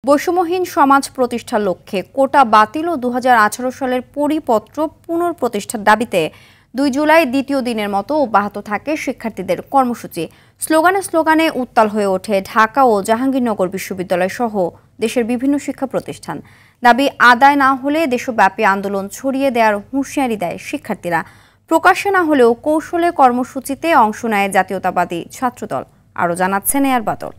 বৈষম্যহীন সমাজ প্রতিষ্ঠার লক্ষ্যে কোটা বাতিল ও ২০১৮ সালের পরিপত্র পুনঃপ্রতিষ্ঠার দাবিতে ২ জুলাই দ্বিতীয় দিনের মতো অব্যাহত থাকে শিক্ষার্থীদের কর্মসূচি। স্লোগানে স্লোগানে উত্তাল হয়ে ওঠে ঢাকা ও জাহাঙ্গীরনগর বিশ্ববিদ্যালয় সহ দেশের বিভিন্ন শিক্ষা প্রতিষ্ঠান। দাবি আদায় না হলে দেশব্যাপী আন্দোলন ছড়িয়ে দেওয়ার হুঁশিয়ারি দেয় শিক্ষার্থীরা। প্রকাশ্যে না হলেও কৌশলে কর্মসূচিতে অংশ নেয় জাতীয়তাবাদী ছাত্রদল। আরও জানাচ্ছেন এয়ার বাদল।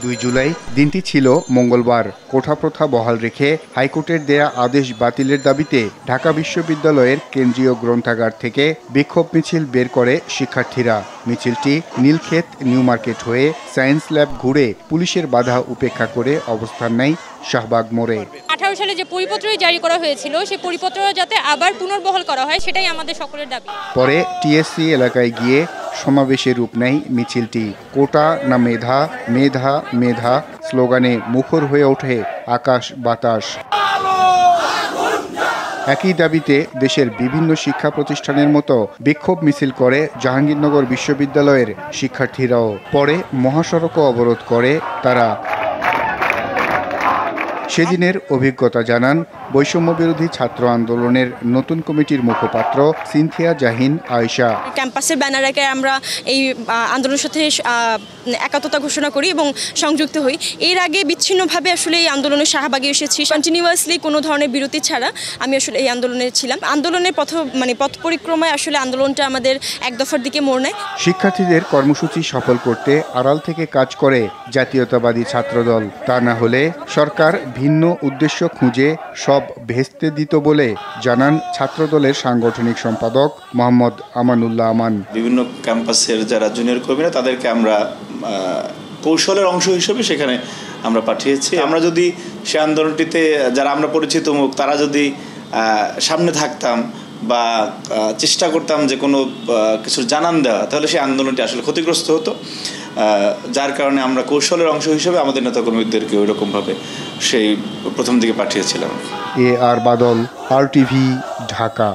২ জুলাই দিনটি ছিল মঙ্গলবার। কোঠাপ্রথা বহাল রেখে হাইকোর্টের দেয়া আদেশ বাতিলের দাবিতে ঢাকা বিশ্ববিদ্যালয়ের কেন্দ্রীয় গ্রন্থাগার থেকে বিক্ষোভ মিছিল বের করে শিক্ষার্থীরা। মিছিলটি নীলক্ষেত নিউ মার্কেট হয়ে সায়েন্স ল্যাব ঘুরে পুলিশের বাধা উপেক্ষা করে অবস্থান নেয় শাহবাগ মোড়ে। 18 সালে যে পরিপত্র জারি করা হয়েছিল সেই পরিপত্র যাতে আবার পুনর্বহাল করা হয় সেটাই আমাদের সকলের দাবি। পরে টিএসসি এলাকায় গিয়ে সমাবেশে রূপ নেয় মিছিলটি। কোটা না মেধা, মেধা মেধা স্লোগানে মুখর হয়ে ওঠে আকাশ বাতাস। একই দাবিতে দেশের বিভিন্ন শিক্ষা প্রতিষ্ঠানের মতো বিক্ষোভ মিছিল করে জাহাঙ্গীরনগর বিশ্ববিদ্যালয়ের শিক্ষার্থীরাও। পরে মহাসড়কও অবরোধ করে তারা। সেদিনের অভিজ্ঞতা জানান বৈষম্য বিরোধী ছাত্র আন্দোলনের নতুন কমিটির মুখপাত্র সিনথিয়া জাহিন আয়েশা। ক্যাম্পাসের ব্যানার রেখে আমরা এই আন্দোলনের সাথে একাত্মতা ঘোষণা করি এবং সংযুক্ত হই। এর আগে বিচ্ছিন্নভাবে আসলে এই আন্দোলনের শাহবাগে এসেছি। কন্টিনিউয়াসলি কোনো ধরনের বিরতি ছাড়া আমি আসলে এই আন্দোলনে ছিলাম। আন্দোলনের পথ পরিক্রমায় আসলে আন্দোলনটা আমাদের এক দফার দিকে মোড় নেয়। শিক্ষার্থীদের কর্মসূচি সফল করতে আড়াল থেকে কাজ করে জাতীয়তাবাদী ছাত্রদল। তা না হলে সরকার ভিন্ন উদ্দেশ্য খুঁজে সব ভেস্তে দিত বলে জানান ছাত্রদলের সাংগঠনিক সম্পাদক মোহাম্মদ আমানুল্লাহ আমান। বিভিন্ন ক্যাম্পাসের যারা জুনিয়র কর্মীরা তাদেরকে আমরা কৌশলের অংশ হিসেবে সেখানে আমরা পাঠিয়েছি। আমরা যদি সে আন্দোলনটিতে যারা আমরা পরিচিত মুখ তারা যদি সামনে থাকতাম বা চেষ্টা করতাম যে কোনো কিছু জানান দেওয়া, তাহলে সেই আন্দোলনটি আসলে ক্ষতিগ্রস্ত হতো। যার কারণে আমরা কৌশলের অংশ হিসেবে আমাদের নেতাকর্মীদেরকে ওই রকমভাবে সেই প্রথম দিকে পাঠিয়েছিলাম। এ আর বাদল, RTV, ঢাকা।